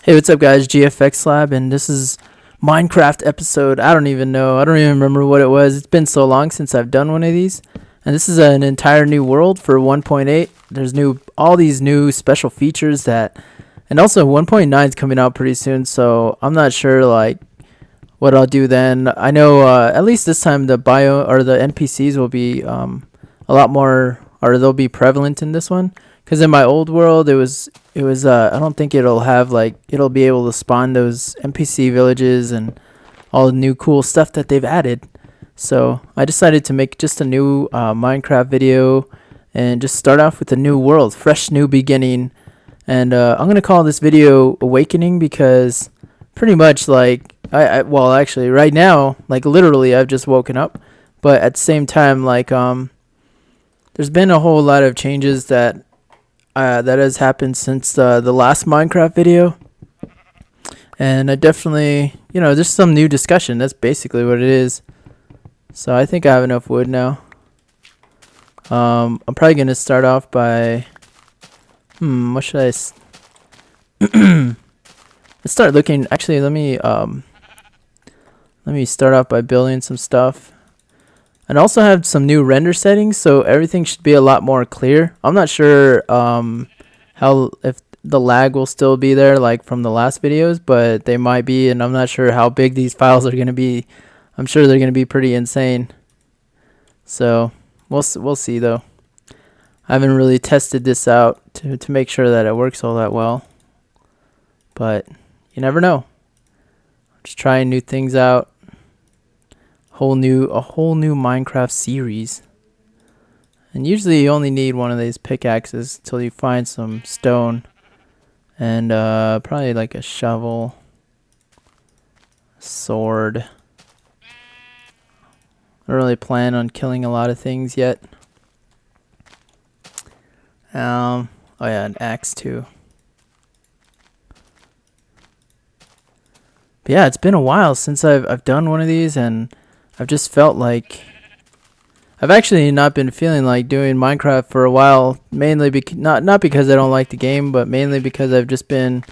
Hey, what's up, guys? GFXLab, and this is Minecraft episode. I don't even know. I don't even remember what it was. It's been so long since I've done one of these. And this is an entire new world for 1.8. There's all these new special features and also 1.9 is coming out pretty soon. So I'm not sure what I'll do then. I know at least this time the bio or the NPCs will be a lot more, or they'll be prevalent in this one. Because in my old world, it was I don't think it'll be able to spawn those NPC villages and all the new cool stuff that they've added. So I decided to make just a new Minecraft video and just start off with a new world, fresh new beginning. And I'm gonna call this video Awakening because pretty much well, actually right now, literally I've just woken up, but at the same time there's been a whole lot of changes that has happened since the last Minecraft video, and I definitely, there's some new discussion. That's basically what it is. So I think I have enough wood now. I'm probably gonna start off by, what should let's start looking. Actually, let me start off by building some stuff. And also have some new render settings, so everything should be a lot more clear. I'm not sure if the lag will still be there from the last videos, but they might be, and I'm not sure how big these files are going to be. I'm sure they're going to be pretty insane. So we'll see though. I haven't really tested this out to make sure that it works all that well, but you never know. Just trying new things out. A whole new Minecraft series. And usually you only need one of these pickaxes till you find some stone and probably a shovel, sword. I don't really plan on killing a lot of things yet. Oh yeah, an axe too. But yeah, it's been a while since I've done one of these, and I've just felt like I've actually not been feeling like doing Minecraft for a while, mainly not because I don't like the game, but mainly because I've just been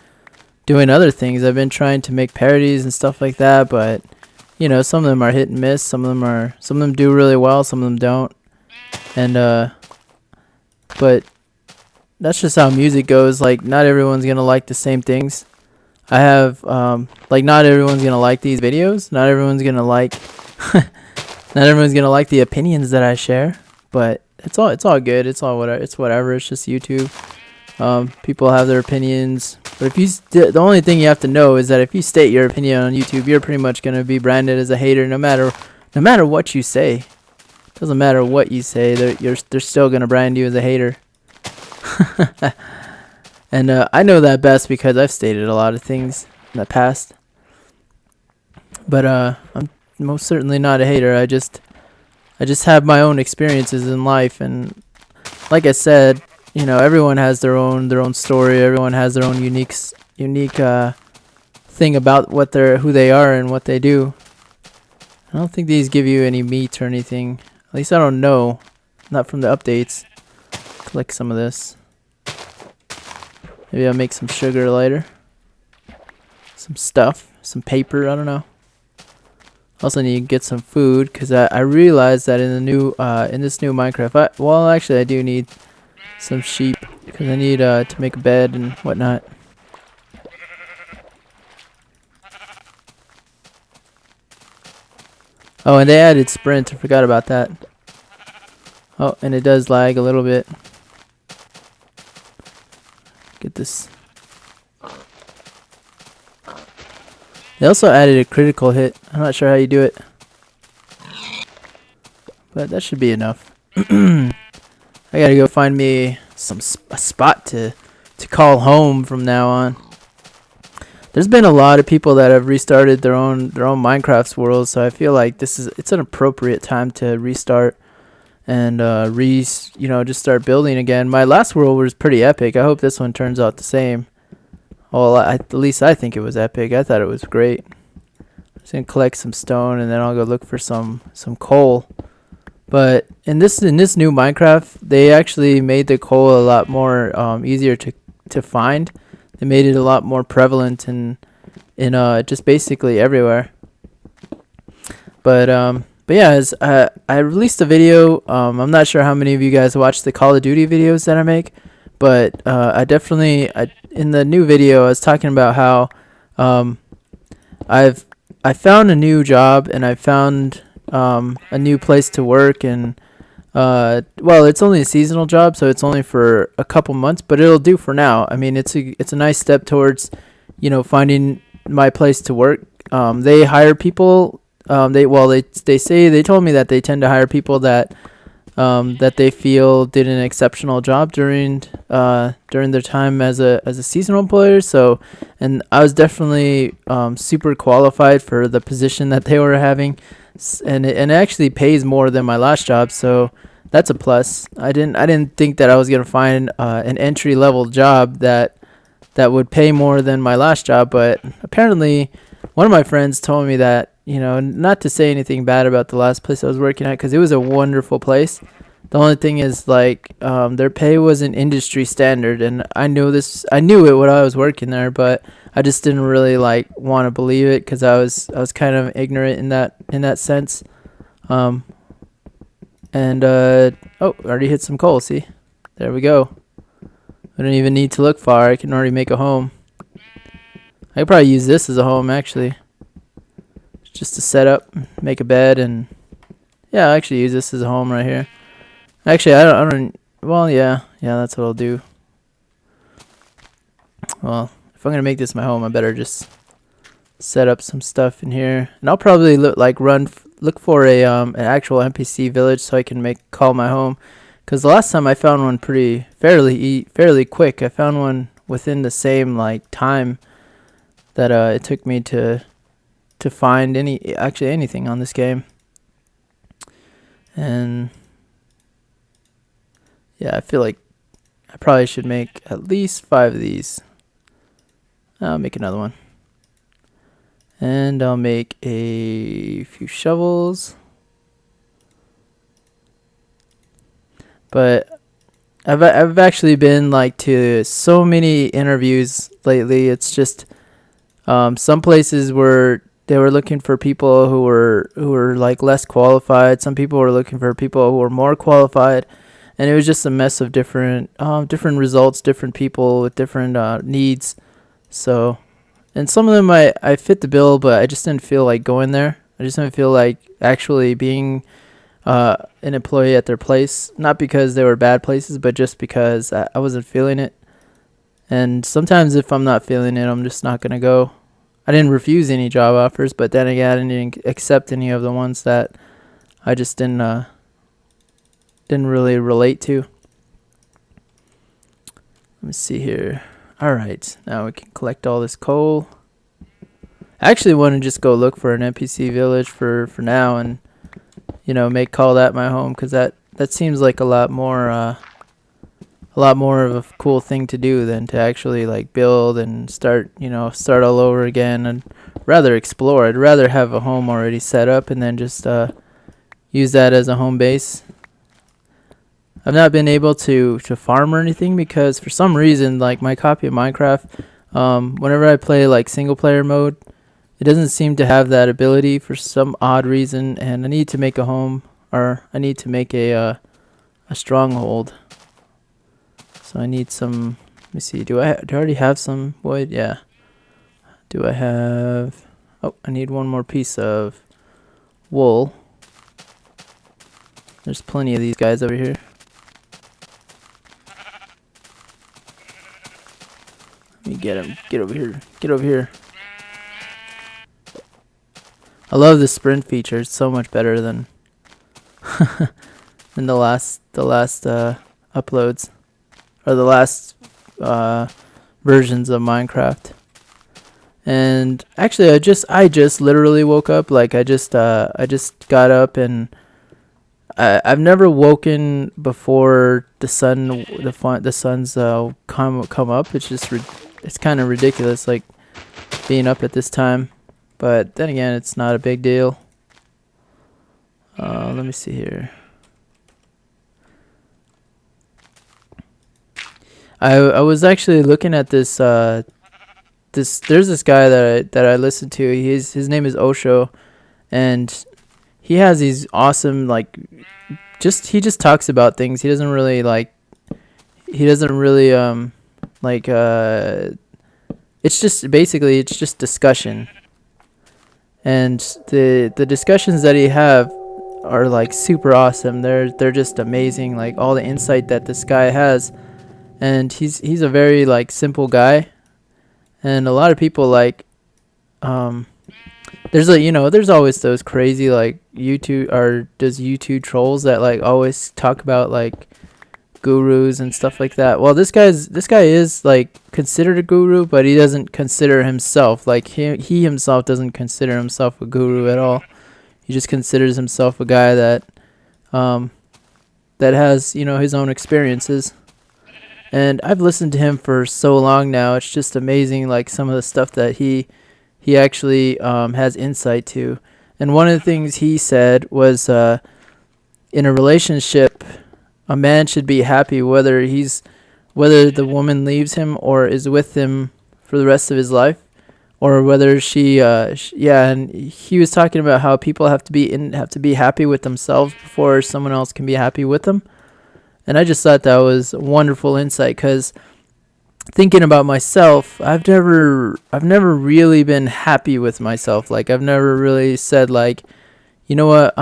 doing other things. I've been trying to make parodies and stuff like that, but some of them are hit and miss. Some of them do really well, some of them don't. And but that's just how music goes. Not everyone's going to like the same things. I have not everyone's going to like these videos. Not everyone's going to like not everyone's gonna like the opinions that I share, but it's all good. It's whatever. It's just YouTube. People have their opinions, but the only thing you have to know is that if you state your opinion on YouTube, you're pretty much gonna be branded as a hater, no matter what you say. Doesn't matter what you say, they're still gonna brand you as a hater. And I know that best because I've stated a lot of things in the past. But I'm most certainly not a hater. I just have my own experiences in life, and like I said, everyone has their own story. Everyone has their own unique thing about who they are and what they do. I don't think these give you any meat or anything. At least I don't know. Not from the updates. Collect some of this. Maybe I'll make some sugar later. Some stuff, some paper. I don't know. Also need to get some food because I realized that in this new Minecraft, actually I do need some sheep because I need to make a bed and whatnot. Oh, and they added sprint. I forgot about that. Oh, and it does lag a little bit. Get this. They also added a critical hit. I'm not sure how you do it, but that should be enough. I gotta go find me a spot to call home from now on. There's been a lot of people that have restarted their own Minecraft worlds, so I feel like it's an appropriate time to restart and just start building again. My last world was pretty epic. I hope this one turns out the same. Well, at least I think it was epic. I thought it was great. I'm just gonna collect some stone and then I'll go look for some coal. But in this new Minecraft, they actually made the coal a lot more easier to find. it made it a lot more prevalent in just basically everywhere. But yeah, I released a video. I'm not sure how many of you guys watch the Call of Duty videos that I make, but in the new video I was talking about how I found a new job, and I found a new place to work, and well, it's only a seasonal job, so it's only for a couple months, but it'll do for now. I mean, it's a nice step towards finding my place to work. They hire people. They told me that they tend to hire people that they feel did an exceptional job during their time as a seasonal employer. So, and I was definitely super qualified for the position that they were having, and it actually pays more than my last job. So that's a plus. I didn't think that I was gonna find an entry level job that would pay more than my last job, but apparently one of my friends told me that, not to say anything bad about the last place I was working at, because it was a wonderful place. The only thing is, like, their pay wasn't industry standard, and I knew it when I was working there, but I just didn't really want to believe it, because I was kind of ignorant in that sense. Oh, already hit some coal. See, there we go. I don't even need to look far. I can already make a home. I could probably use this as a home, actually. Just to set up, make a bed, and yeah, I'll actually use this as a home right here. Actually, I don't, well, yeah, that's what I'll do. Well, if I'm gonna make this my home, I better just set up some stuff in here, and I'll probably look for an actual NPC village so I can call my home. Because the last time I found one fairly quick. I found one within the same time that it took me to find anything on this game. And yeah, I feel like I probably should make at least 5 of these. I'll make another one, and I'll make a few shovels. But I've actually been to so many interviews lately. It's just some places where they were looking for people who were less qualified. Some people were looking for people who were more qualified, and it was just a mess of different results, different people with different needs. So, and some of them I fit the bill, but I just didn't feel like going there. I just didn't feel like actually being an employee at their place. Not because they were bad places, but just because I wasn't feeling it. And sometimes if I'm not feeling it, I'm just not gonna go. I didn't refuse any job offers, but then again, I didn't accept any of the ones that I just didn't really relate to. Let me see here. All right, now we can collect all this coal. I actually want to just go look for an NPC village for now, and call that my home, because that seems like a lot more of a cool thing to do than to actually build and start all over again, and rather explore. I'd rather have a home already set up and then just use that as a home base. I've not been able to farm or anything, because for some reason, my copy of Minecraft, whenever I play single player mode, it doesn't seem to have that ability for some odd reason, and I need to make a home, or I need to make a stronghold. So I need some. Let me see. Do I already have some wood? Yeah. Do I have? Oh, I need one more piece of wool. There's plenty of these guys over here. Let me get him. Get over here. Get over here. I love the sprint feature. It's so much better than than the last uploads, or the last versions of Minecraft. And actually, I just literally woke up. I just got up, and I've never woken before the sun's come up. It's just it's kind of ridiculous, being up at this time. But then again, it's not a big deal. Let me see here. I was actually looking at there's this guy that I listen to. His name is Osho, and he has these awesome he just talks about things. He doesn't really like it's just discussion. And the discussions that he have are like super awesome. They're just amazing, like all the insight that this guy has. And he's a very like simple guy. And a lot of people there's always those crazy like YouTube trolls that like always talk about like gurus and stuff like that. Well, this guy is like considered a guru, but he doesn't consider himself, like he himself doesn't consider himself a guru at all. He just considers himself a guy that has, his own experiences. And I've listened to him for so long now. It's just amazing, like some of the stuff that he actually has insight to. And one of the things he said was, in a relationship, a man should be happy whether the woman leaves him or is with him for the rest of his life, or whether and he was talking about how people have to be happy with themselves before someone else can be happy with them. And I just thought that was wonderful insight, because thinking about myself, I've never really been happy with myself. Like I've never really said like, you know what,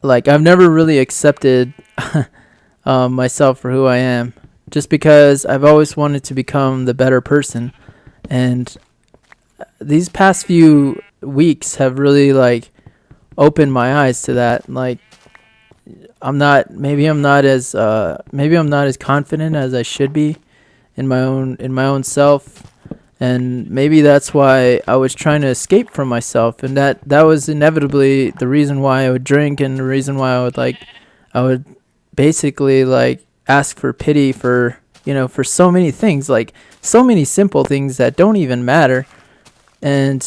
like I've never really accepted myself for who I am, just because I've always wanted to become the better person. And these past few weeks have really like opened my eyes to that. Like maybe I'm not as confident as I should be in my own self. And maybe that's why I was trying to escape from myself, and that was inevitably the reason why I would drink, and the reason why I would basically like ask for pity for so many things, like so many simple things that don't even matter. And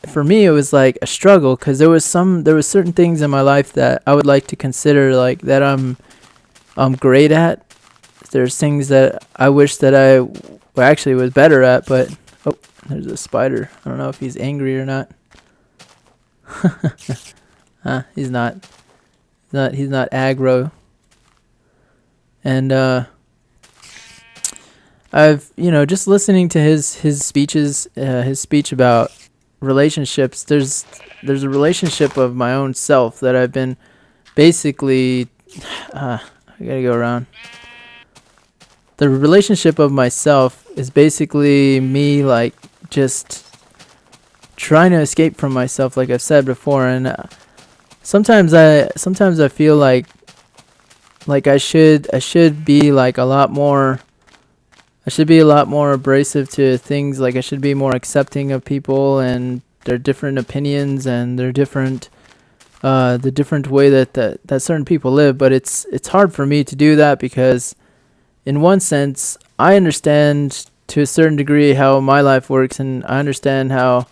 for me it was like a struggle, because there was certain things in my life that I would like to consider like that I'm great at. There's things that I wish that I actually was better at, but there's a spider. I don't know if he's angry or not. He's not aggro. And I've just listening to his speeches, his speech about relationships. There's a relationship of my own self that I've been basically I gotta go around. The relationship of myself is basically me like just trying to escape from myself, like I've said before. And sometimes I feel like I should be like a lot more abrasive to things. Like I should be more accepting of people and their different opinions and their different the different way that certain people live. But it's hard for me to do that, because in one sense I understand to a certain degree how my life works, and I understand how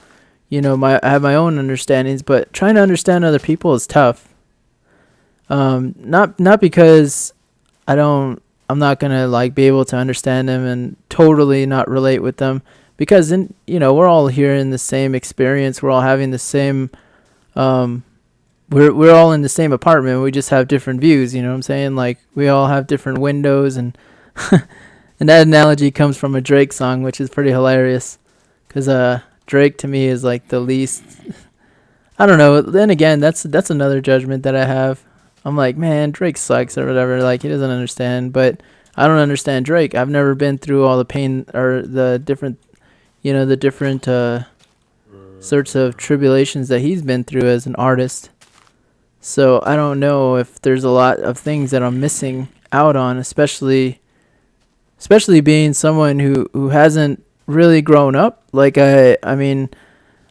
I have my own understandings, but trying to understand other people is tough. Not because I'm not gonna like be able to understand them and totally not relate with them, because we're all here in the same experience. We're all having the same we're all in the same apartment. We just have different views, you know what I'm saying? Like we all have different windows, and and that analogy comes from a Drake song, which is pretty hilarious, because Drake to me is like the least, I don't know. Then again, that's another judgment that I have. I'm like, man, Drake sucks or whatever. Like he doesn't understand, but I don't understand Drake. I've never been through all the pain or the different sorts of tribulations that he's been through as an artist. So I don't know if there's a lot of things that I'm missing out on, especially being someone who hasn't really grown up. Like I mean,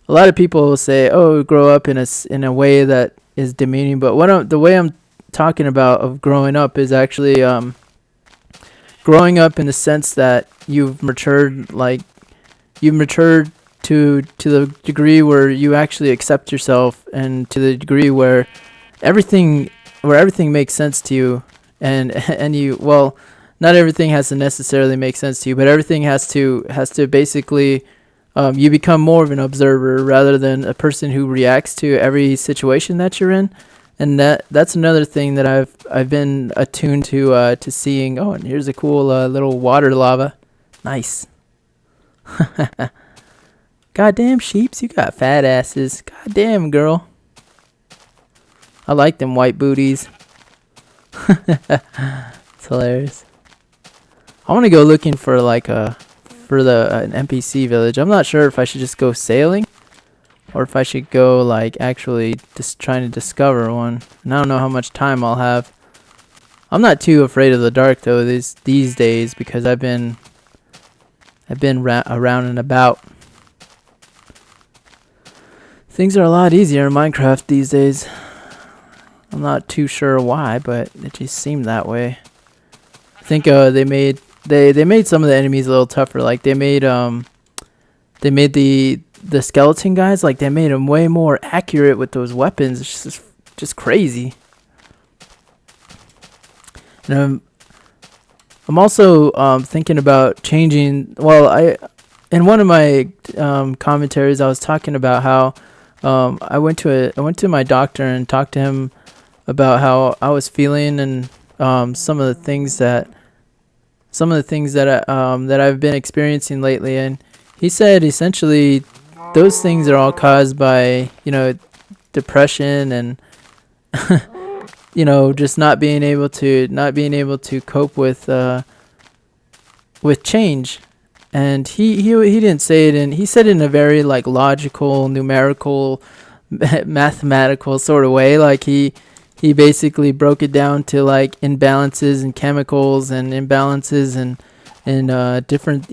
a lot of people will say, "Oh, grow up in a way that is demeaning," but the way I'm talking about of growing up is actually growing up in the sense that you've matured to the degree where you actually accept yourself, and to the degree where everything makes sense to you, and you, well, not everything has to necessarily make sense to you, but everything has to basically, you become more of an observer rather than a person who reacts to every situation that you're in. And that's another thing that I've been attuned to seeing. Oh, and here's a cool little water lava. Nice. Goddamn sheeps, you got fat asses. Goddamn girl. I like them white booties. It's hilarious. I want to go looking for like an NPC village. I'm not sure if I should just go sailing or if I should go like actually just trying to discover one. And I don't know how much time I'll have. I'm not too afraid of the dark though these days because I've been around and about. Things are a lot easier in Minecraft these days. I'm not too sure why, but it just seemed that way. I think they made some of the enemies a little tougher. Like they made the skeleton guys, like they made them way more accurate with those weapons. It's just crazy. And I'm also thinking about changing. Well, in one of my commentaries, I was talking about how I went to my doctor and talked to him about how I was feeling and some of the things that I've been experiencing lately, and he said essentially those things are all caused by depression and just not being able to cope with change. And he didn't say it he said it in a very like logical, numerical, mathematical sort of way. Like he basically broke it down to like imbalances in chemicals and imbalances and different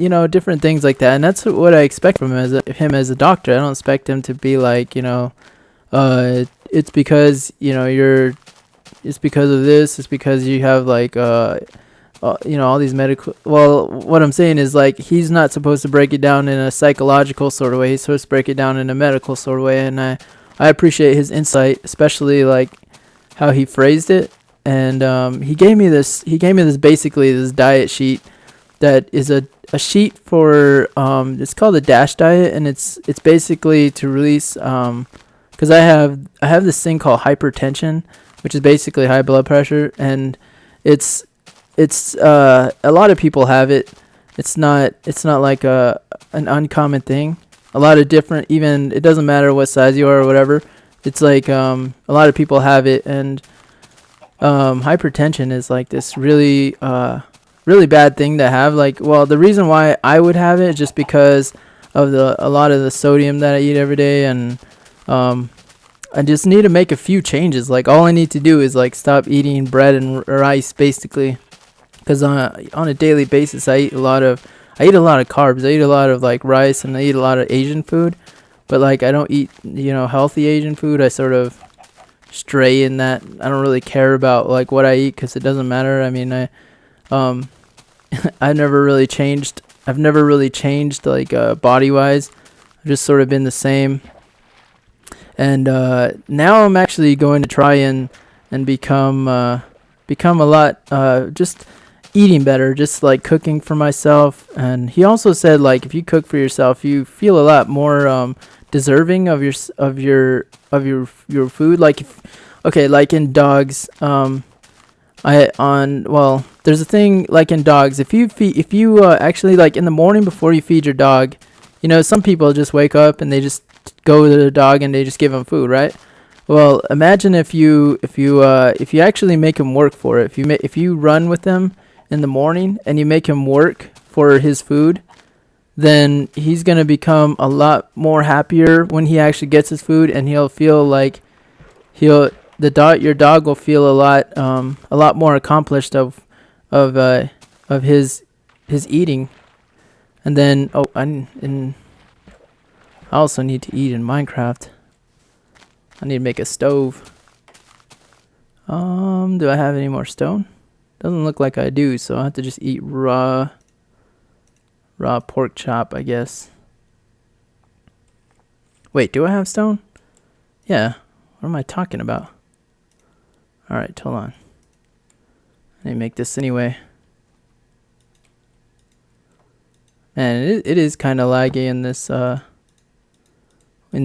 things like that. And that's what I expect from him as a doctor. I don't expect him to be like it's because it's because of this. It's because you have like all these medical. Well, what I'm saying is like he's not supposed to break it down in a psychological sort of way. He's supposed to break it down in a medical sort of way. And I appreciate his insight, especially like how he phrased it. And he gave me this basically this diet sheet that is a sheet for it's called the DASH diet, and it's basically to release because I have this thing called hypertension, which is basically high blood pressure, and it's a lot of people have it. It's not like an uncommon thing. A lot of different, even it doesn't matter what size you are or whatever. It's like a lot of people have it, and hypertension is like this really really bad thing to have. Like, well, the reason why I would have it is just because of a lot of the sodium that I eat every day, and I just need to make a few changes. Like all I need to do is like stop eating bread and rice basically, because on a daily basis I eat a lot of carbs. I eat a lot of like rice, and I eat a lot of Asian food, but like I don't eat healthy Asian food. I sort of stray in that. I don't really care about like what I eat because it doesn't matter. I mean, I've never really changed. I've never really changed like body wise. I've just sort of been the same. And now I'm actually going to try and become a lot just eating better, just like cooking for myself. And he also said like if you cook for yourself, you feel a lot more deserving of your food. Like like in dogs, there's a thing like in dogs. If you actually like in the morning before you feed your dog, some people just wake up and they just go to the dog and they just give him food, right? Well, imagine if you actually make him work for it. If you run with him in the morning and you make him work for his food, then he's gonna become a lot more happier when he actually gets his food, and he'll feel like your dog will feel a lot more accomplished of his eating. And then I also need to eat in Minecraft. I need to make a stove. Do I have any more stone? Doesn't look like I do, so I have to just eat raw pork chop, I guess. Wait, do I have stone? Yeah. What am I talking about? Alright, hold on. Let me make this anyway. And it is kind of laggy in this in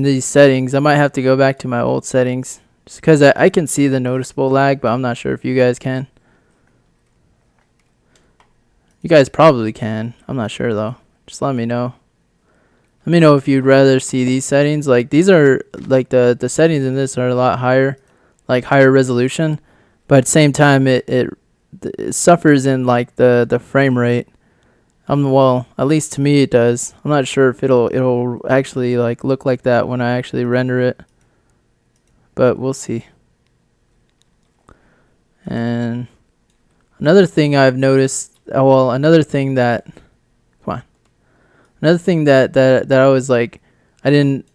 these settings. I might have to go back to my old settings just because I can see the noticeable lag, but I'm not sure if you guys can. You guys probably can. I'm not sure though. Just let me know. Let me know if you'd rather see these settings. Like these are like the settings in this are a lot higher, like higher resolution, but at the same time it suffers in like the frame rate. Well, at least to me it does. I'm not sure if it'll actually like look like that when I actually render it, but we'll see. And another thing I've noticed, another thing that I was like, I didn't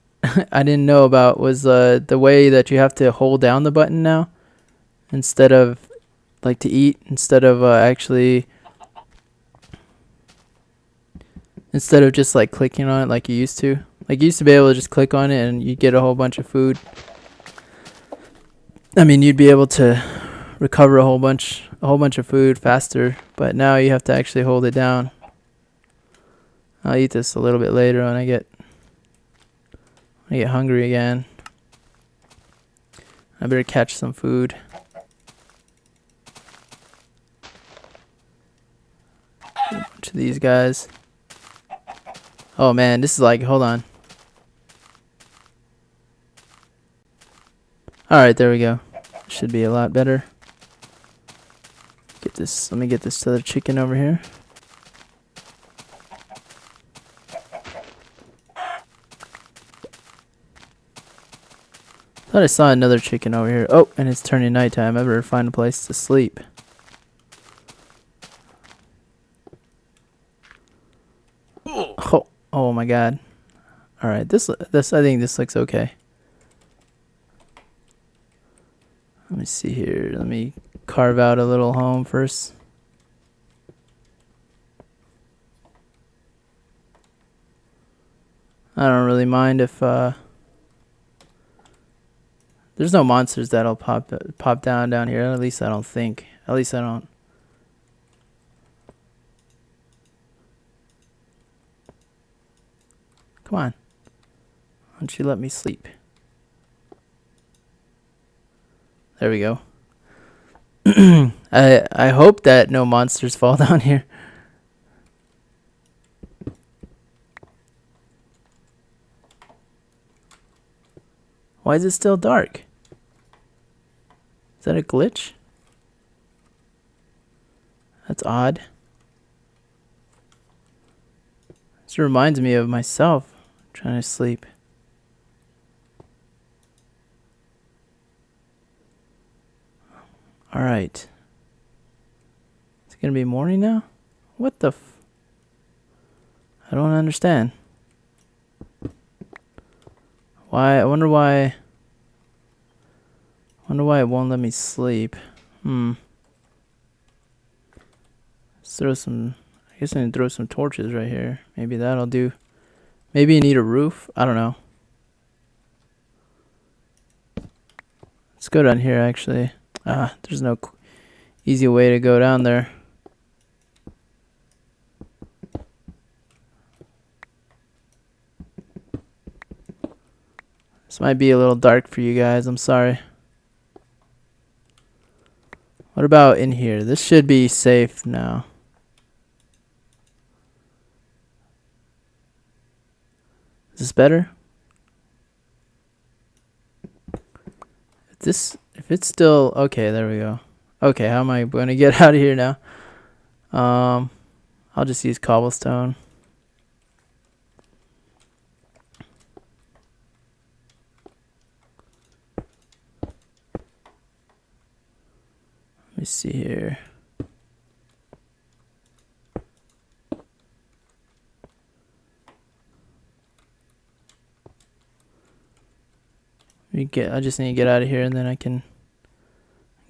I didn't know about was the way that you have to hold down the button now instead of like to eat, instead of instead of just like clicking on it like you used to. Like you used to be able to just click on it and you'd get a whole bunch of food. I mean, you'd be able to recover a whole bunch of food faster, but now you have to actually hold it down. I'll eat this a little bit later when I get hungry again. I better catch some food. A bunch of these guys. Oh man, this is like, hold on. Alright, there we go. Should be a lot better. Let me get this other chicken over here. Thought I saw another chicken over here. Oh, and it's turning nighttime. I better find a place to sleep. Oh my god. Alright, this I think this looks okay. Let me see here. Let me carve out a little home first. I don't really mind if there's no monsters that'll pop down here. At least I don't think. At least I don't. Come on. Why don't you let me sleep? There we go. I hope that no monsters fall down here. Why is it still dark? Is that a glitch? That's odd. This reminds me of myself trying to sleep. Alright. It's gonna be morning now? What the I don't understand. Why? I wonder why it won't let me sleep. Let's throw some, I guess I need to throw some torches right here. Maybe that'll do. Maybe you need a roof. I don't know. Let's go down here actually. There's no easy way to go down there. This might be a little dark for you guys. I'm sorry. What about in here? This should be safe now. Is this better? If it's still okay, there we go. Okay, how am I going to get out of here now? I'll just use cobblestone. Let me see here. I just need to get out of here and then I can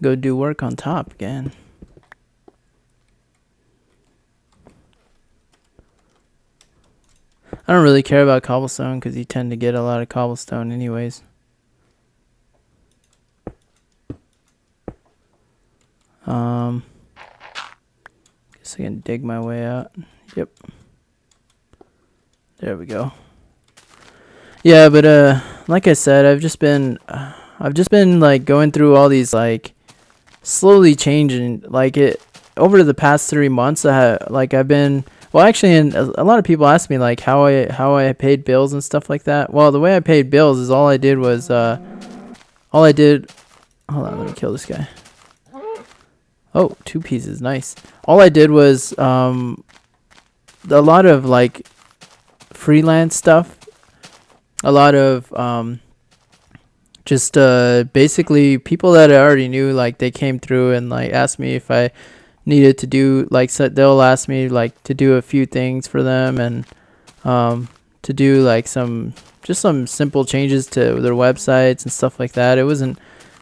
go do work on top again. I don't really care about cobblestone because you tend to get a lot of cobblestone anyways. I can dig my way out. Yep. There we go. Yeah, but like I said, I've just been like going through all these, like, slowly changing, like, it over the past 3 months. I've been, well, actually, and a lot of people ask me, like, how I paid bills and stuff like that. Well, the way I paid bills is all I did, hold on, let me kill this guy. Oh, 2 pieces, nice. All I did was a lot of, like, freelance stuff, a lot of just basically people that I already knew, like, they came through and, like, asked me if I needed to do, like, so they'll ask me, like, to do a few things for them, and to do, like, some simple changes to their websites and stuff like that. It wasn't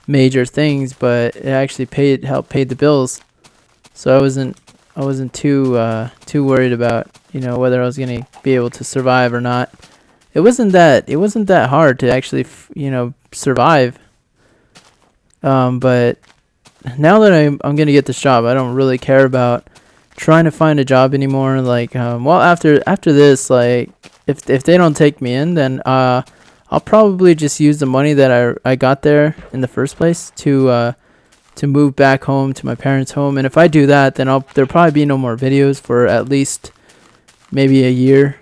major things, but it actually helped pay the bills. So I wasn't too worried about, whether I was gonna be able to survive or not. It wasn't that hard to actually survive. But now that I'm gonna get this job, I don't really care about trying to find a job anymore. Like, well, after this, like, if they don't take me in, then I'll probably just use the money that I got there in the first place to move back home to my parents' home. And if I do that, then there'll probably be no more videos for at least maybe a year.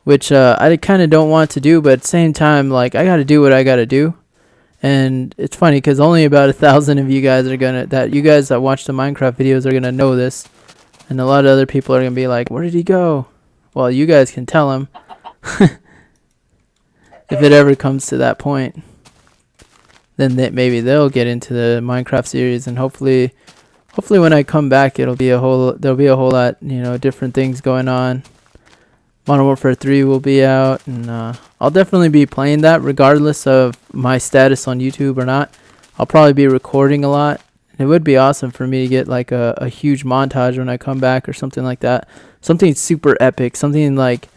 Which I kind of don't want to do, but at the same time, like, I got to do what I got to do. And it's funny because only about 1,000 of you guys that watch the Minecraft videos are gonna know this, and a lot of other people are gonna be like, "Where did he go?" Well, you guys can tell him if it ever comes to that point. Then maybe they'll get into the Minecraft series, and hopefully when I come back, there'll be a whole lot, different things going on. Modern Warfare 3 will be out, and I'll definitely be playing that regardless of my status on YouTube or not. I'll probably be recording a lot. It would be awesome for me to get, like, a huge montage when I come back or something like that. Something super epic, something like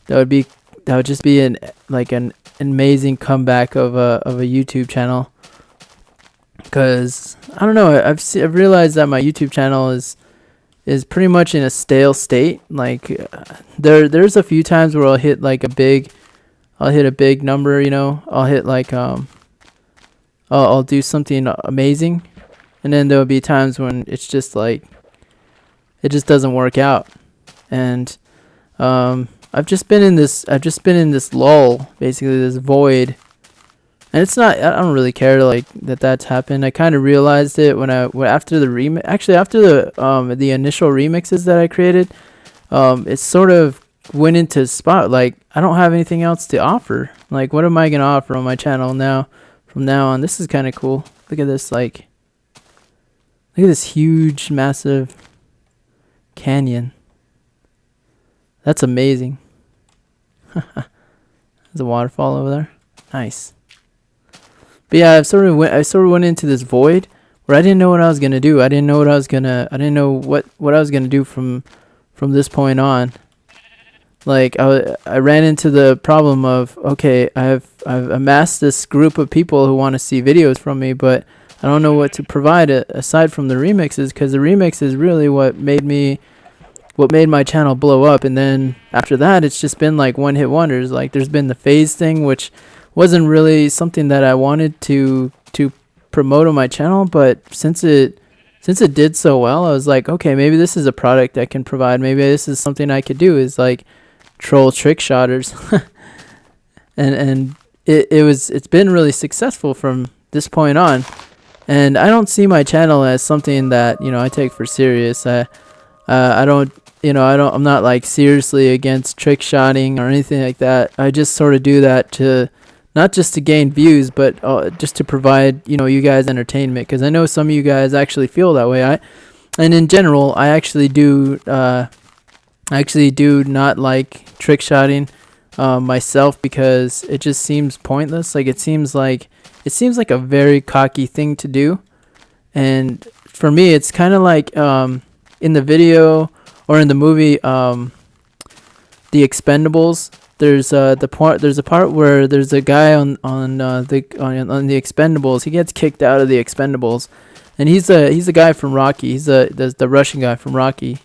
that would just be an amazing comeback of a YouTube channel. Because I don't know, I've realized that my YouTube channel is pretty much in a stale state. Like, there's a few times where I'll hit a big number, I'll hit, like, I'll do something amazing, and then there'll be times when it's just like it just doesn't work out. And I've just been in this lull, basically this void. And it's not, I don't really care, like, that's happened. I kind of realized it after the initial remixes that I created. It sort of went into spot, like, I don't have anything else to offer. Like, what am I going to offer on my channel now, from now on? This is kind of cool. Look at this, like, look at this huge, massive canyon. That's amazing. There's a waterfall over there. Nice. But yeah, I sort of went into this void where I didn't know what I was gonna do. I didn't know what I was gonna do from this point on. Like, I ran into the problem of, okay, I've amassed this group of people who want to see videos from me, but I don't know what to provide aside from the remixes, because the remix is really what made my channel blow up. And then after that, it's just been like one-hit wonders. Like, there's been the phase thing, which wasn't really something that I wanted to promote on my channel, but since it did so well, I was like, okay, maybe this is a product I can provide. Maybe this is something I could do, is like troll trick shotters. and it's been really successful from this point on. And I don't see my channel as something that, I take for serious. I'm not, like, seriously against trick shotting or anything like that. I just sort of do that to, not just to gain views, but just to provide, you guys entertainment. Because I know some of you guys actually feel that way. And in general, I actually do not like trick shotting myself, because it just seems pointless. Like, it seems like a very cocky thing to do. And for me, it's kind of like in the video or in the movie The Expendables. There's a part where there's a guy on the Expendables. He gets kicked out of the Expendables, and he's a guy from Rocky. He's the Russian guy from Rocky,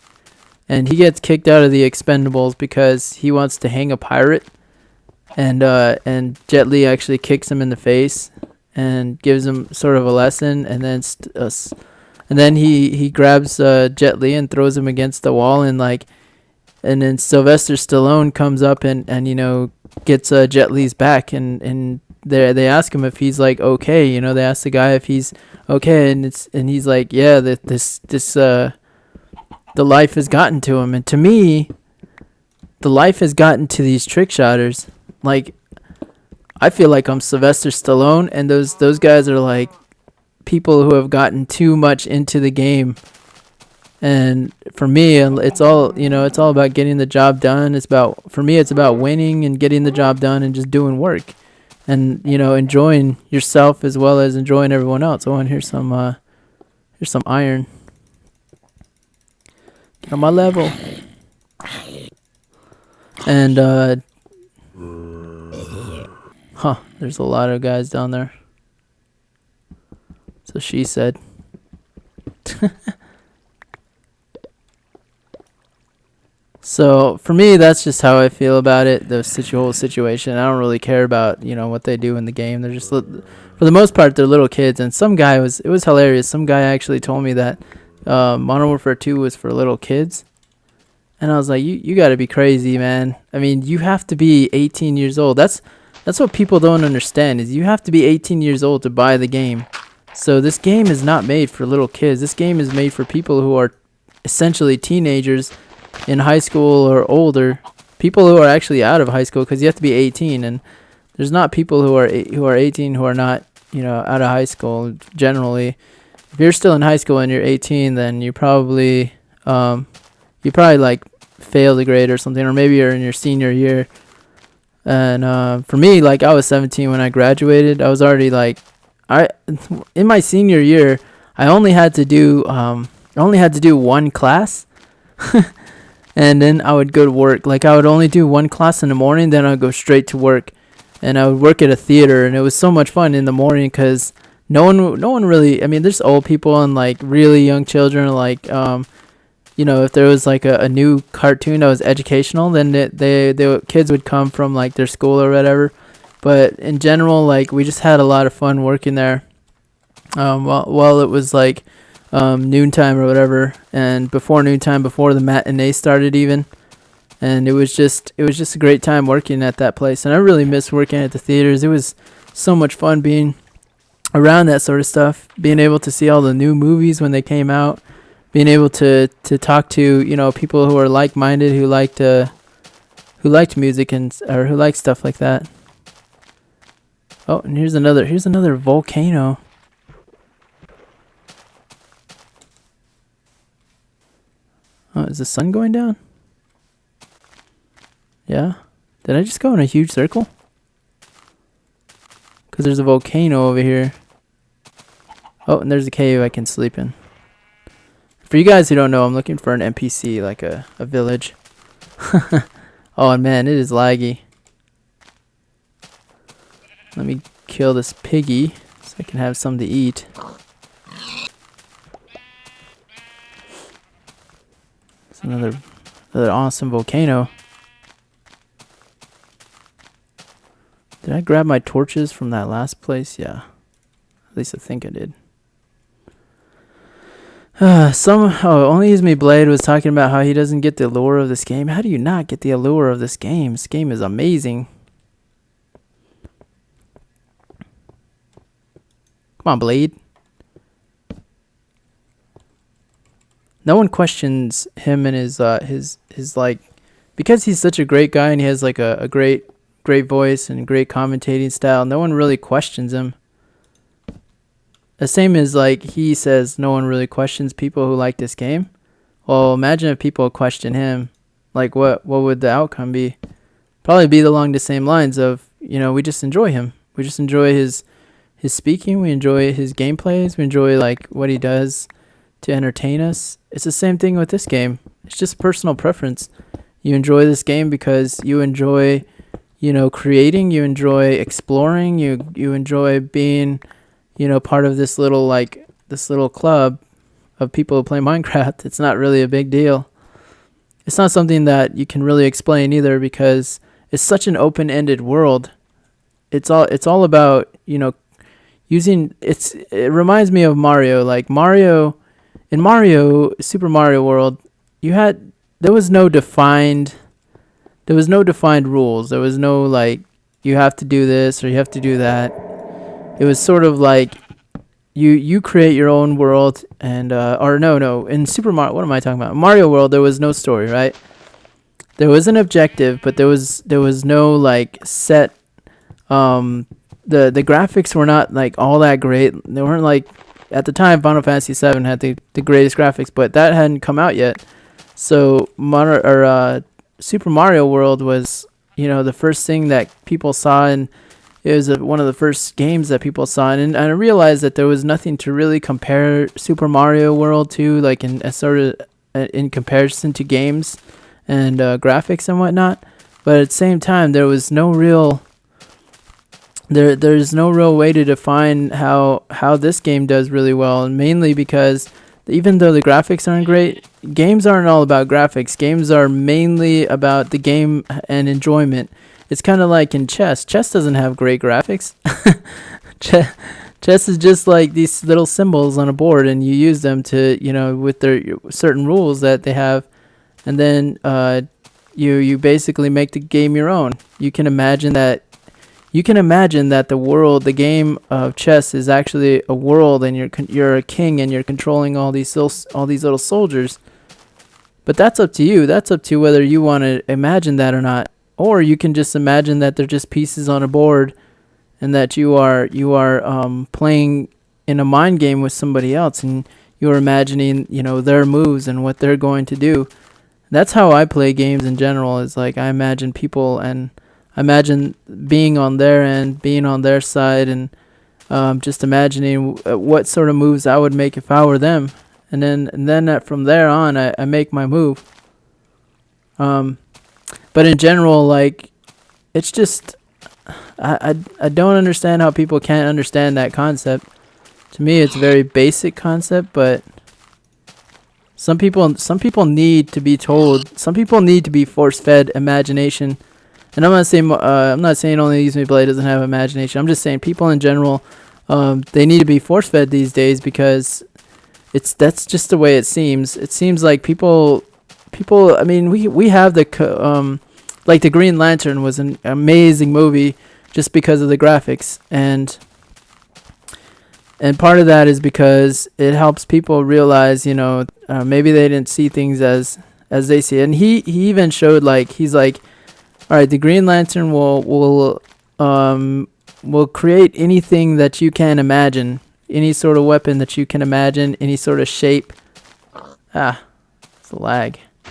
and he gets kicked out of the Expendables because he wants to hang a pirate, and Jet Li actually kicks him in the face and gives him sort of a lesson, and then he grabs Jet Li and throws him against the wall, and then Sylvester Stallone comes up and gets Jet Li's back, and they ask him if he's like okay. They ask the guy if he's okay, and he's like, yeah, the life has gotten to him. And to me, the life has gotten to these trick shotters. Like, I feel like I'm Sylvester Stallone, and those guys are like people who have gotten too much into the game. And for me, it's all about getting the job done. For me, it's about winning and getting the job done and just doing work, and enjoying yourself as well as enjoying everyone else. Oh, and here's some iron. Get on my level. And there's a lot of guys down there. So she said. So for me, that's just how I feel about it. The whole situation. I don't really care about what they do in the game. They're just for the most part they're little kids. And it was hilarious. Some guy actually told me that Modern Warfare 2 was for little kids, and I was like, you got to be crazy, man. I mean, you have to be 18 years old. That's what people don't understand, is you have to be 18 years old to buy the game. So this game is not made for little kids. This game is made for people who are essentially teenagers in high school or older, people who are actually out of high school, because you have to be 18, and there's not people who are 18 who are not out of high school. Generally, if you're still in high school and you're 18, then you probably like failed a grade or something, or maybe you're in your senior year. And for me, like, I was 17 when I graduated. I was already in my senior year, I only had to do one class. And then I would go to work. Like, I would only do one class in the morning, then I'd go straight to work. And I would work at a theater, and it was so much fun in the morning because no one really, I mean, there's old people and like really young children, like if there was like a new cartoon that was educational, then the kids would come from like their school or whatever. But in general, like, we just had a lot of fun working there. While it was like noontime or whatever, and before noontime, before the matinee started even, and it was just a great time working at that place. And I really miss working at the theaters. It was so much fun being around that sort of stuff, being able to see all the new movies when they came out, being able to talk to people who are like-minded, who liked music or who liked stuff like that. Oh, and here's another volcano. Oh, is the sun going down? Yeah. Did I just go in a huge circle? Because there's a volcano over here. Oh, and there's a cave I can sleep in. For you guys who don't know, I'm looking for an NPC, like a village. Oh, and man, it is laggy. Let me kill this piggy so I can have something to eat. Another awesome volcano. Did I grab my torches from that last place? Yeah. At least I think I did. Only Use Me Blade was talking about how he doesn't get the allure of this game. How do you not get the allure of this game? This game is amazing. Come on, Blade. No one questions him and his like, because he's such a great guy and he has like a great voice and great commentating style. No one really questions him. The same as like he says, no one really questions people who like this game. Well, imagine if people question him, like what would the outcome be? Probably be along the same lines of, we just enjoy him. We just enjoy his speaking. We enjoy his gameplays. We enjoy like what he does to entertain us. It's the same thing with this game. It's just personal preference. You enjoy this game because you enjoy, creating, you enjoy exploring, you enjoy being, part of this little like this little club of people who play Minecraft. It's not really a big deal. It's not something that you can really explain either, because it's such an open-ended world. It's all about, using it reminds me of Mario. Like Mario, in Mario Super Mario World, there was no defined rules. There was no like, you have to do this or you have to do that. It was sort of like you create your own world, and or no, in Super Mario, what am I talking about? Mario World, there was no story, right? There was an objective, but there was no like set. The graphics were not like all that great. They weren't like, at the time Final Fantasy VII had the greatest graphics, but that hadn't come out yet. So Super Mario World was, the first thing that people saw, and it was one of the first games that people saw, and I realized that there was nothing to really compare Super Mario World to, like in comparison to games and graphics and whatnot. But at the same time, there was no real there's no real way to define how this game does really well, and mainly because even though the graphics aren't great, games aren't all about graphics. Games are mainly about the game and enjoyment. It's kind of like in chess. Chess doesn't have great graphics. Chess is just like these little symbols on a board, and you use them to, with their certain rules that they have, and then you basically make the game your own. You can imagine that the game of chess is actually a world, and you're a king, and you're controlling all these little soldiers. But that's up to you. That's up to whether you want to imagine that or not, or you can just imagine that they're just pieces on a board, and that you are playing in a mind game with somebody else, and you're imagining their moves and what they're going to do. That's how I play games in general. Is like, I imagine people, and I imagine being on their end, being on their side, and just imagining what sort of moves I would make if I were them. And then from there on, I make my move. But in general, like, it's just, I don't understand how people can't understand that concept. To me, it's a very basic concept, but some people need to be told. Some people need to be force-fed imagination. And I'm not saying only Use Play doesn't have imagination. I'm just saying people in general, they need to be force-fed these days, because that's just the way it seems. It seems like people. I mean, we have like the Green Lantern was an amazing movie just because of the graphics, and part of that is because it helps people realize, maybe they didn't see things as they see it. And he even showed, like, he's like, all right, the Green Lantern will create anything that you can imagine, any sort of weapon that you can imagine, any sort of shape. It's a lag. I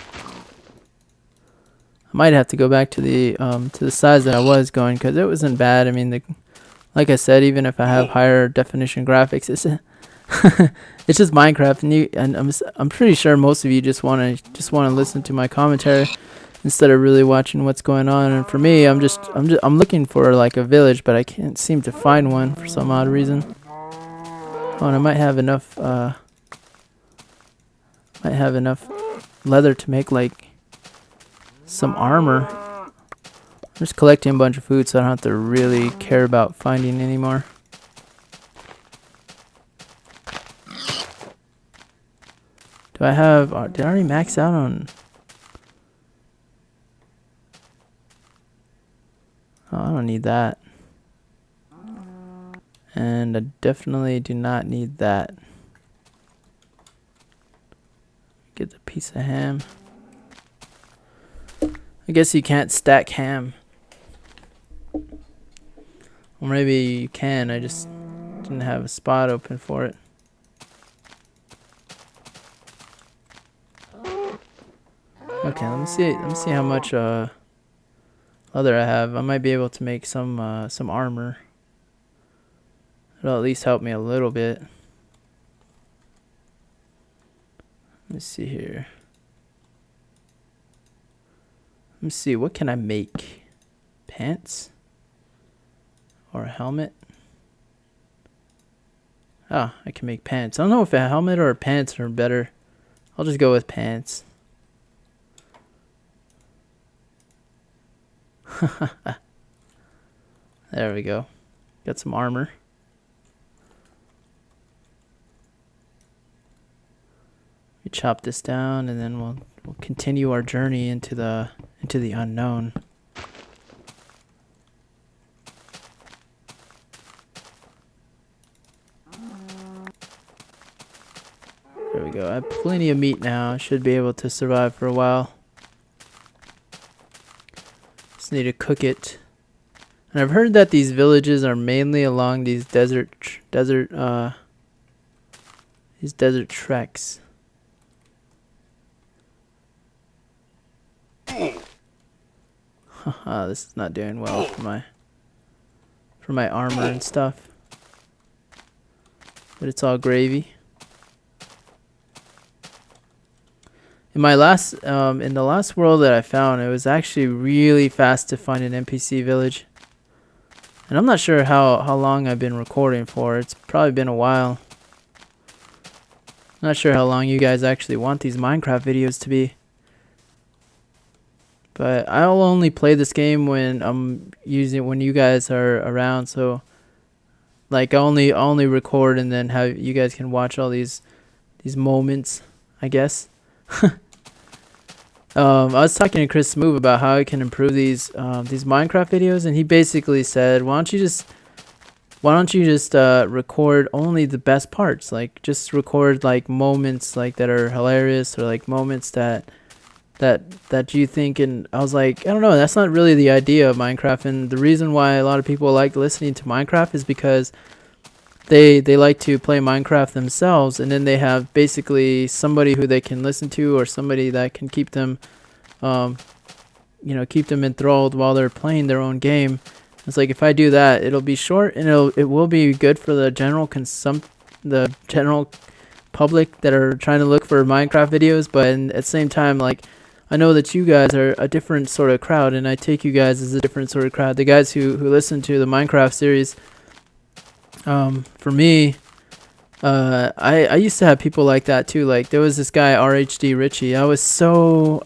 might have to go back to the size that I was going, because it wasn't bad. I mean, like I said, even if I have higher definition graphics, it's it's just Minecraft, and I'm pretty sure most of you just want to listen to my commentary instead of really watching what's going on. And for me, I'm looking for like a village, but I can't seem to find one for some odd reason. Oh, and I might have enough leather to make like some armor. I'm just collecting a bunch of food, so I don't have to really care about finding anymore. Did I already max out on? Oh, I don't need that. And I definitely do not need that. Get the piece of ham. I guess you can't stack ham. Or maybe you can, I just didn't have a spot open for it. Okay, let me see how much leather I have. I might be able to make some armor. It'll at least help me a little bit. Let's see here. Let me see, what can I make? Pants? Or a helmet? Ah, I can make pants. I don't know if a helmet or pants are better. I'll just go with pants. There we go. Got some armor. We chop this down, and then we'll continue our journey into the unknown. There we go. I have plenty of meat now. Should be able to survive for a while. Just need to cook it. And I've heard that these villages are mainly along these desert treks. Haha, this is not doing well for my armor and stuff. But it's all gravy. In my last in the last world that I found, it was actually really fast to find an NPC village. And I'm not sure how long I've been recording for. It's probably been a while. Not sure how long you guys actually want these Minecraft videos to be. But I'll only play this game when when you guys are around. So like I only record and then have you guys can watch all these moments, I guess. I was talking to Chris Move about how I can improve these Minecraft videos, and he basically said, why don't you just record only the best parts, like just record like moments like that are hilarious, or like moments that you think. And I was like, I don't know, that's not really the idea of Minecraft. And the reason why a lot of people like listening to Minecraft is because they like to play Minecraft themselves, and then they have basically somebody who they can listen to, or somebody that can keep them keep them enthralled while they're playing their own game. It's like, if I do that, it'll be short, and it will be good for the general public that are trying to look for Minecraft videos. But at the same time, like, I know that you guys are a different sort of crowd, and I take you guys as a different sort of crowd. The guys who listen to the Minecraft series. For me, I used to have people like that too. Like, there was this guy RHD Richie. I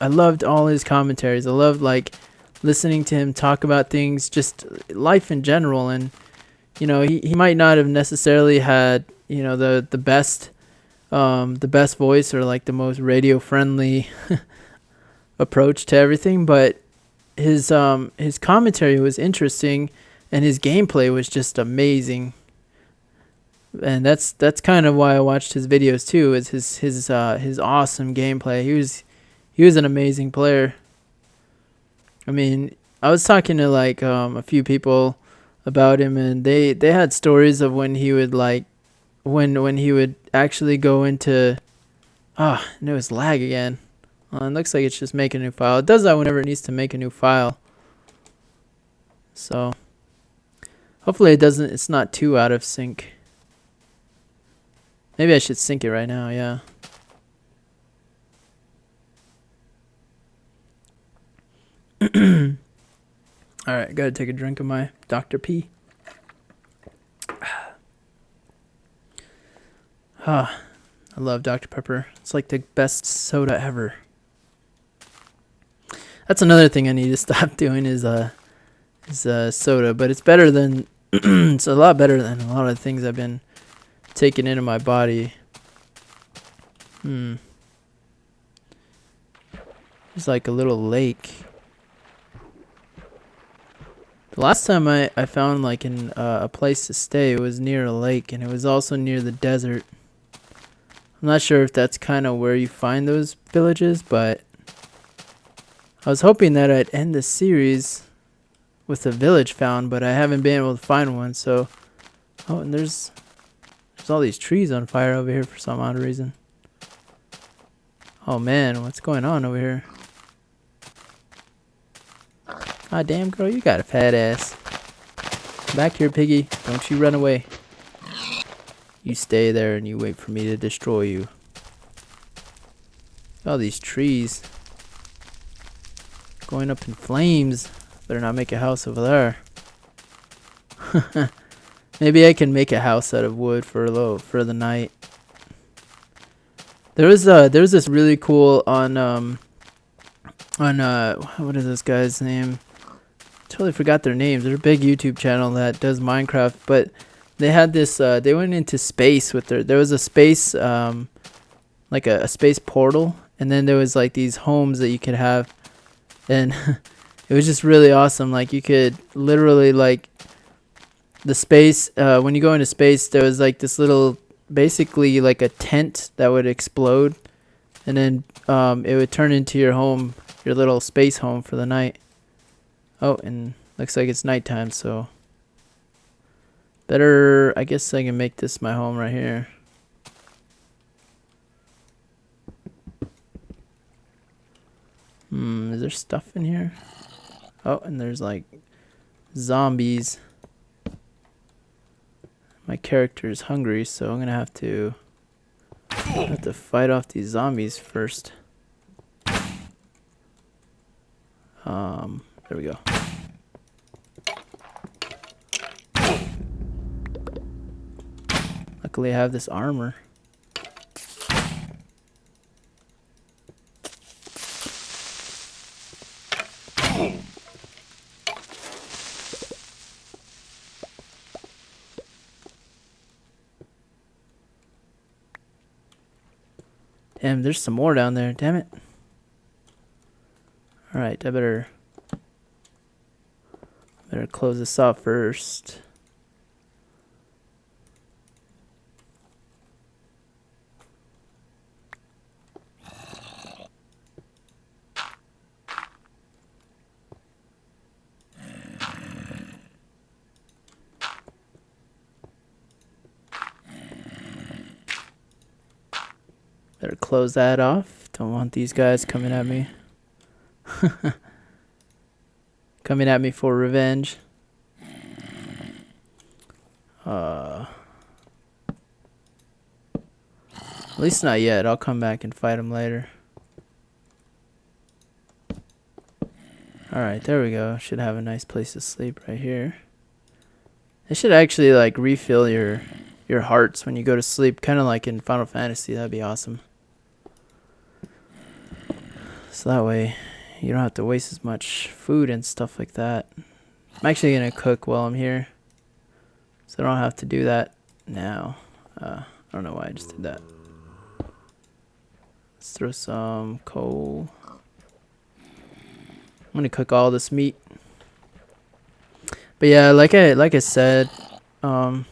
loved all his commentaries. I loved like listening to him talk about things, just life in general. And he might not have necessarily had the best voice, or like the most radio friendly approach to everything, but his commentary was interesting, and his gameplay was just amazing. And that's kind of why I watched his videos too, is his awesome gameplay. He was an amazing player. I mean, I was talking to like a few people about him, and they had stories of when he would like when he would actually go into and it was lag again. It looks like it's just making a new file. It does that whenever it needs to make a new file. So hopefully it's not too out of sync. Maybe I should sync it right now, yeah. Alright, gotta take a drink of my Dr. P. I love Dr. Pepper. It's like the best soda ever. That's another thing I need to stop doing is soda, but it's better than it's a lot better than a lot of things I've been taking into my body. There's like a little lake. The last time I found like a place to stay, it was near a lake, and it was also near the desert. I'm not sure if that's kind of where you find those villages, but I was hoping that I'd end the series with a village found, but I haven't been able to find one. So, and there's all these trees on fire over here for some odd reason. Oh man, what's going on over here? Ah, damn girl, you got a fat ass. Back here, piggy. Don't you run away. You stay there and you wait for me to destroy you. All these trees going up in flames. Better not make a house over there. Maybe I can make a house out of wood for the night. There was this really cool on what is this guy's name? Totally forgot their names. They're a big YouTube channel that does Minecraft, but they had this they went into space with there was a space like a space portal, and then there was like these homes that you could have, and it was just really awesome. Like you could literally like the space when you go into space, there was like this little basically like a tent that would explode, and then it would turn into your home, your little space home for the night. Oh, and looks like it's nighttime, so better, I guess I can make this my home right here. Is there stuff in here? Oh, and there's like zombies. My character is hungry, so I'm gonna have to fight off these zombies first. There we go. Luckily I have this armor. Damn, there's some more down there. Damn it. Alright, I better close this off first. Better close that off. Don't want these guys coming at me. Coming at me for revenge. At least not yet. I'll come back and fight them later. Alright, there we go. Should have a nice place to sleep right here. It should actually like refill your hearts when you go to sleep, kind of like in Final Fantasy. That'd be awesome. So that way you don't have to waste as much food and stuff like that. I'm actually gonna cook while I'm here, so I don't have to do that now. I don't know why I just did that. Let's throw some coal. I'm gonna cook all this meat. But yeah, like I said, I've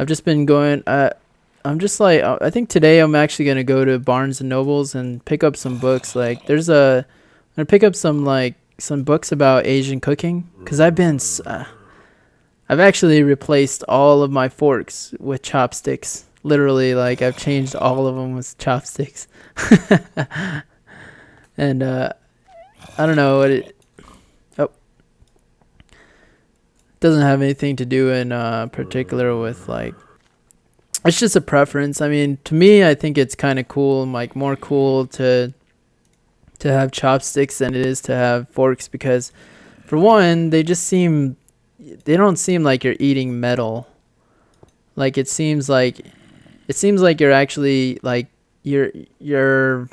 just been going. I'm just like, I think today I'm actually gonna go to Barnes and Nobles and pick up some books. Like I'm gonna pick up some books about Asian cooking, because I've actually replaced all of my forks with chopsticks. Literally, like I've changed all of them with chopsticks. And I don't know what it. Oh, doesn't have anything to do in particular with like. It's just a preference. I mean, to me, I think it's kind of cool, like more cool to have chopsticks than it is to have forks, because for one, they don't seem like you're eating metal. Like it seems like you're actually like you're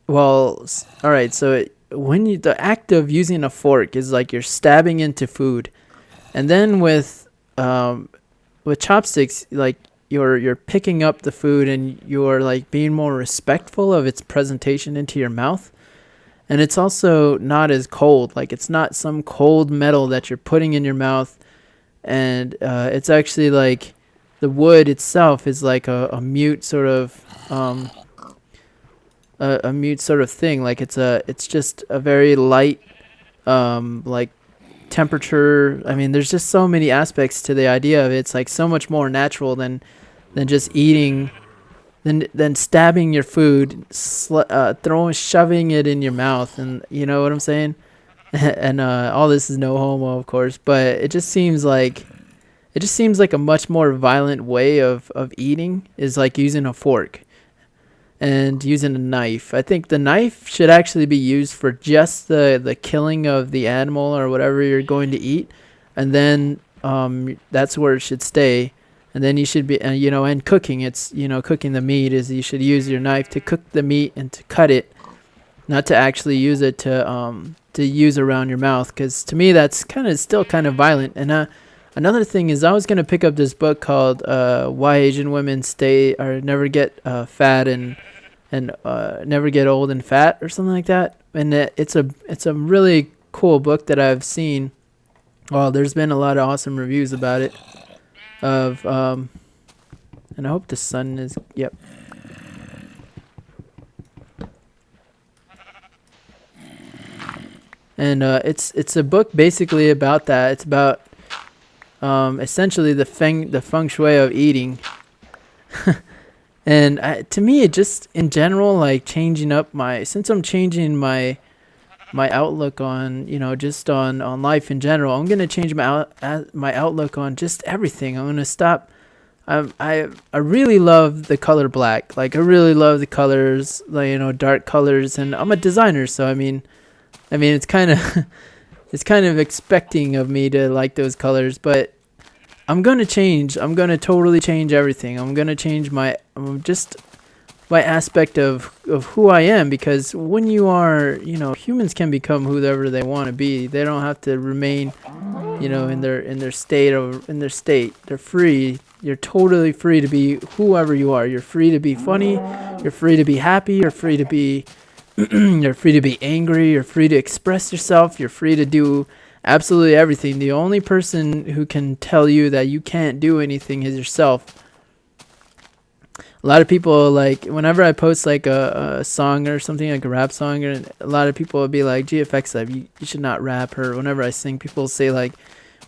well, all right, so the act of using a fork is like you're stabbing into food. And then with chopsticks, like you're picking up the food and you're like being more respectful of its presentation into your mouth. And it's also not as cold. Like it's not some cold metal that you're putting in your mouth. And it's actually like the wood itself is like a mute sort of a mute sort of thing. Like it's just a very light like temperature. I mean, there's just so many aspects to the idea of it. It's like so much more natural than just eating, than stabbing your food, shoving it in your mouth, and you know what I'm saying. And all this is no homo, of course, but it just seems like a much more violent way of eating is like using a fork and using a knife. I think the knife should actually be used for just the killing of the animal or whatever you're going to eat, and then that's where it should stay. And then you should be, and cooking. It's, cooking the meat is you should use your knife to cook the meat and to cut it, not to actually use it to use around your mouth. Because to me, that's still kind of violent. And another thing is, I was gonna pick up this book called "Why Asian Women Stay or Never Get Fat and Never Get Old and Fat" or something like that. And it's a really cool book that I've seen. Well, there's been a lot of awesome reviews about it. And I hope the sun is, yep. And it's a book basically about that. It's about essentially the feng shui of eating. And to me, it just in general, like changing up since I'm changing my outlook on, just on life in general, I'm gonna change my outlook on just everything. I'm gonna stop. I really love the color black. Like I really love the colors, like dark colors, and I'm a designer, so I mean, it's kind of it's kind of expecting of me to like those colors, but I'm gonna change. I'm gonna totally change everything. I'm gonna change my aspect of who I am, because when you are, humans can become whoever they want to be. They don't have to remain, in their state. They're free. You're totally free to be whoever you are. You're free to be funny. You're free to be happy. You're free to be you're free to be angry. You're free to express yourself. You're free to do absolutely everything. The only person who can tell you that you can't do anything is yourself. A lot of people, like, whenever I post like a song or something, like a rap song, a lot of people will be like, GFXLab, you should not rap. Or whenever I sing, people say like,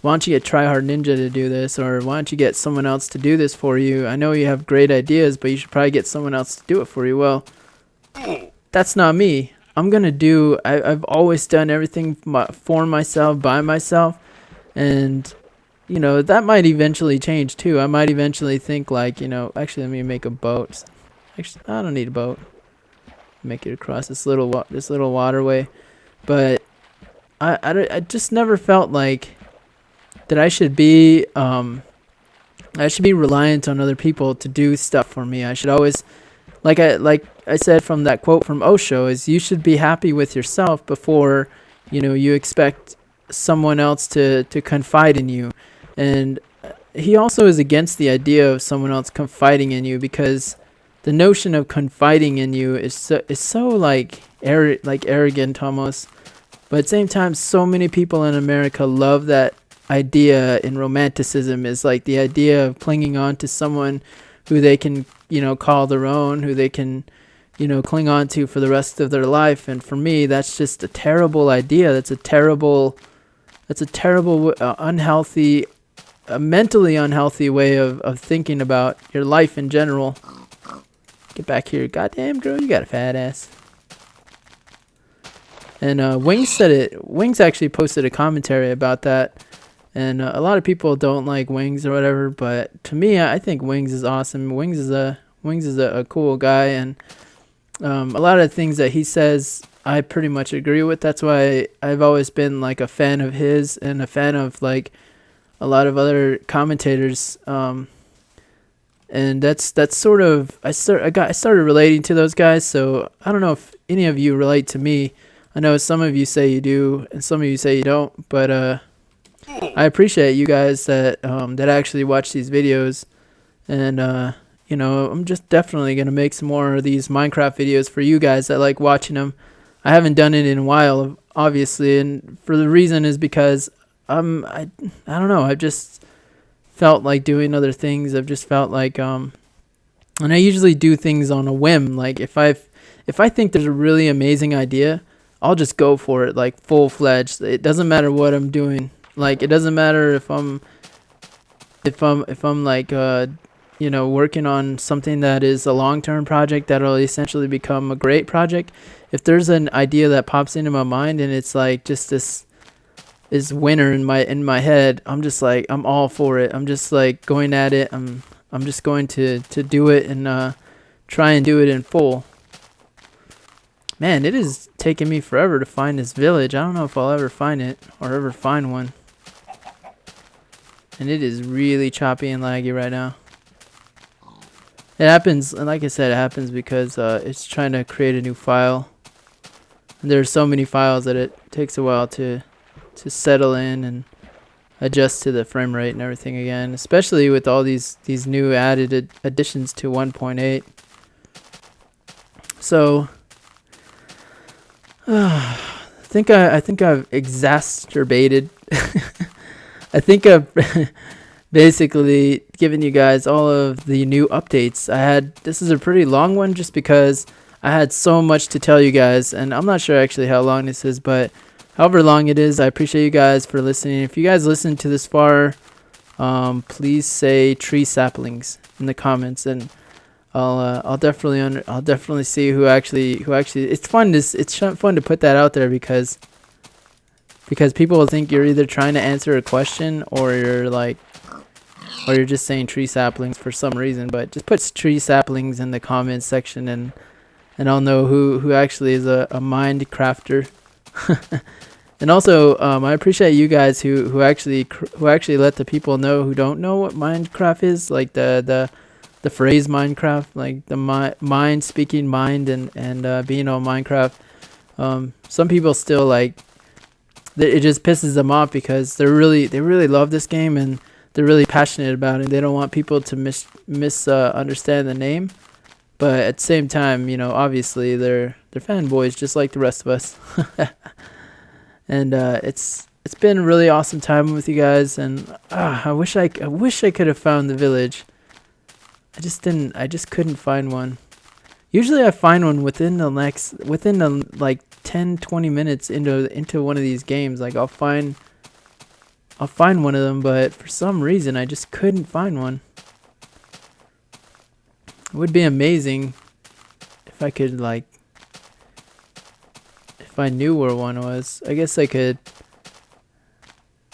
why don't you get Try Hard Ninja to do this? Or why don't you get someone else to do this for you? I know you have great ideas, but you should probably get someone else to do it for you. Well, that's not me. I've always done everything for myself, by myself. And that might eventually change too. I might eventually think like, actually let me make a boat. Actually, I don't need a boat. Make it across this little waterway. But I just never felt like that I should be reliant on other people to do stuff for me. I should always, like I said from that quote from Osho, is you should be happy with yourself before, you expect someone else to confide in you. And he also is against the idea of someone else confiding in you, because the notion of confiding in you is so like arrogant almost. But at the same time, so many people in America love that idea in romanticism, is like the idea of clinging on to someone who they can, call their own, who they can, cling on to for the rest of their life. And for me, that's just a terrible idea. That's a terrible, unhealthy, a mentally unhealthy way of thinking about your life in general. Get back here. Goddamn, girl, you got a fat ass. And Wings said it. Wings actually posted a commentary about that. And a lot of people don't like Wings or whatever, but to me, I think Wings is awesome. Wings is a cool guy, and a lot of the things that he says, I pretty much agree with. That's why I've always been like a fan of his and a fan of like a lot of other commentators. And that's sort of I started relating to those guys. So I don't know if any of you relate to me. I know some of you say you do, and some of you say you don't. But I appreciate you guys that actually watch these videos. And I'm just definitely gonna make some more of these Minecraft videos for you guys that like watching them. I haven't done it in a while, obviously, and for the reason is because I don't know. I've just felt like doing other things. I've just felt like and I usually do things on a whim. Like if I think there's a really amazing idea, I'll just go for it, like full-fledged. It doesn't matter what I'm doing. Like it doesn't matter if I'm like working on something that is a long-term project that'll essentially become a great project. If there's an idea that pops into my mind and it's like just this winner in my head, I'm just like, I'm all for it. I'm just like going at it. I'm just going to do it and try and do it in full. Man, it is taking me forever to find this village. I don't know if I'll ever find it or ever find one. And it is really choppy and laggy right now. It happens, and like I said, it happens because it's trying to create a new file. And there's so many files that it takes a while to settle in and adjust to the frame rate and everything again, especially with all these new added additions to 1.8. So I think I've exacerbated. I think I've basically given you guys all of the new updates. This is a pretty long one just because I had so much to tell you guys, and I'm not sure actually how long this is, but however long it is, I appreciate you guys for listening. If you guys listened to this far, please say tree saplings in the comments, and I'll definitely see who actually. It's fun to put that out there because people will think you're either trying to answer a question or you're just saying tree saplings for some reason. But just put tree saplings in the comments section, and I'll know who actually is a Mindcrafter. And also, I appreciate you guys who actually let the people know who don't know what Mindcraft is, like the phrase Minecraft, like the mind speaking mind and being on Minecraft. Some people still like it just pisses them off because they really love this game and they're really passionate about it. They don't want people to misunderstand the name, but at the same time, obviously they're fanboys just like the rest of us. And it's been a really awesome time with you guys, and I wish I could have found the village. I just couldn't find one. Usually I find one within the like 10-20 minutes into one of these games. Like I'll find one of them, but for some reason I just couldn't find one. It would be amazing if I could if I knew where one was. I guess I could.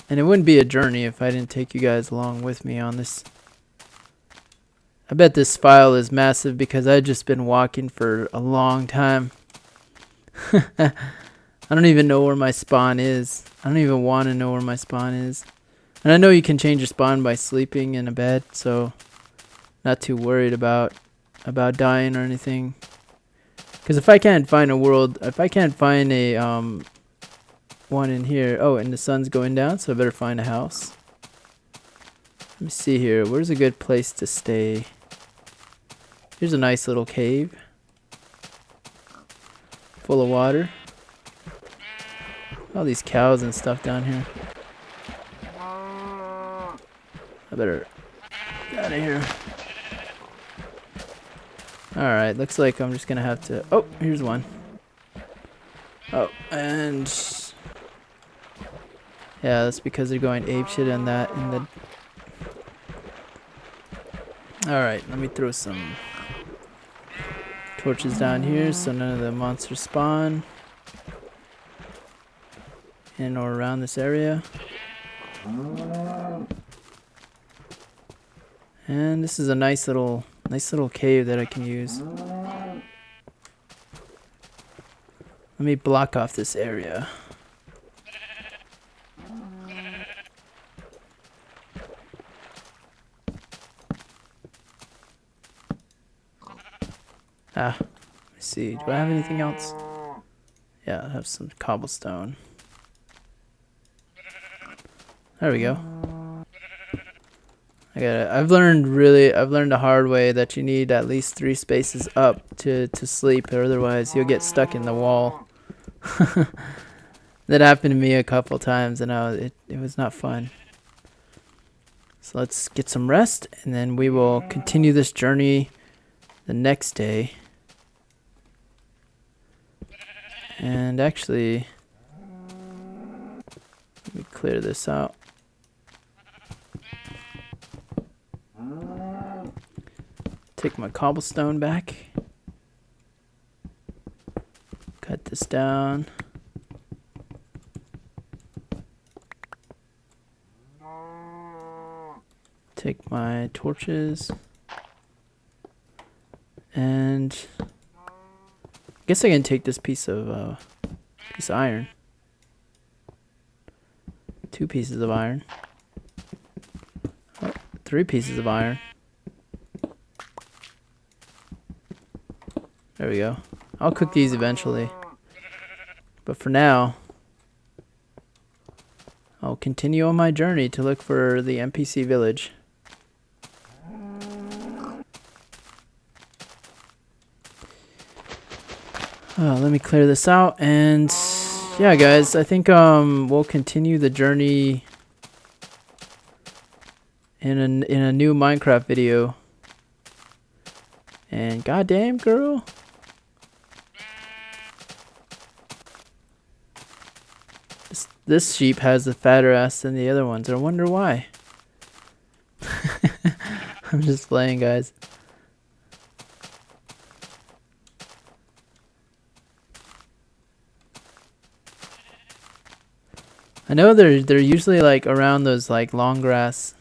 And it wouldn't be a journey if I didn't take you guys along with me on this. I bet this file is massive because I've just been walking for a long time. I don't even know where my spawn is. I don't even want to know where my spawn is. And I know you can change your spawn by sleeping in a bed, so not too worried about dying or anything. Because if I can't find a one in here, and the sun's going down, so I better find a house. Let me see here. Where's a good place to stay? Here's a nice little cave full of water. All these cows and stuff down here. I better get out of here. Alright, looks like I'm just gonna have to... Oh, here's one. Oh, and... yeah, that's because they're going apeshit in the... Alright, let me throw some torches down here so none of the monsters spawn in or around this area. And this is a nice little cave that I can use. Let me block off this area. Let me see. Do I have anything else? Yeah, I have some cobblestone. There we go. I've learned the hard way that you need at least 3 spaces up to sleep, or otherwise you'll get stuck in the wall. That happened to me a couple times, and it was not fun. So let's get some rest, and then we will continue this journey the next day. And actually, let me clear this out. Take my cobblestone back. Cut this down. Take my torches. And I guess I can take this piece of iron. 2 pieces of iron. 3 pieces of iron. There we go. I'll cook these eventually. But for now, I'll continue on my journey to look for the NPC village. Let me clear this out, and yeah, guys, I think we'll continue the journey in a new Minecraft video. And goddamn, girl. This sheep has a fatter ass than the other ones. I wonder why. I'm just playing, guys. I know they're usually like around those like long grass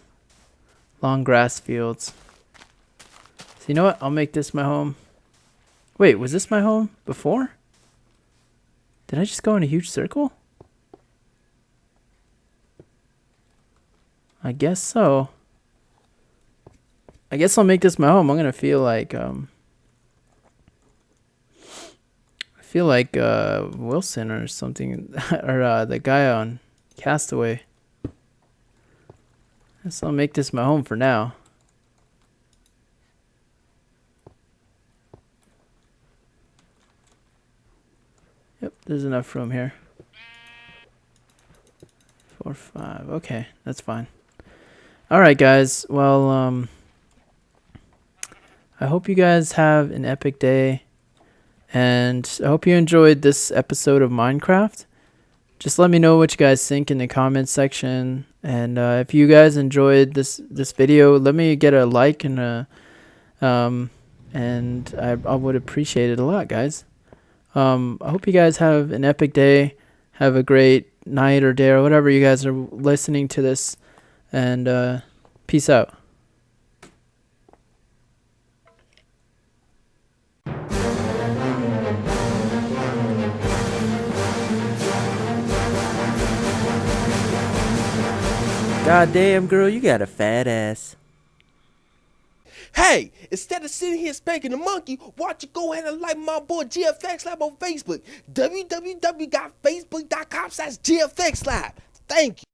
fields. So you know what? I'll make this my home. Wait, was this my home before? Did I just go in a huge circle? I guess so. I guess I'll make this my home. I'm gonna feel like Wilson or something, or the guy on Castaway. Guess I'll make this my home for now. Yep, there's enough room here. 4, 5. Okay, that's fine. Alright, guys. Well, I hope you guys have an epic day. And I hope you enjoyed this episode of Minecraft. Just let me know what you guys think in the comments section. And if you guys enjoyed this video, let me get a like and I would appreciate it a lot, guys. I hope you guys have an epic day. Have a great night or day or whatever you guys are listening to this. And peace out. Goddamn, girl, you got a fat ass. Hey, instead of sitting here spanking the monkey, why don't you go ahead and like my boy GFXLab on Facebook. www.facebook.com/GFXLab. Thank you.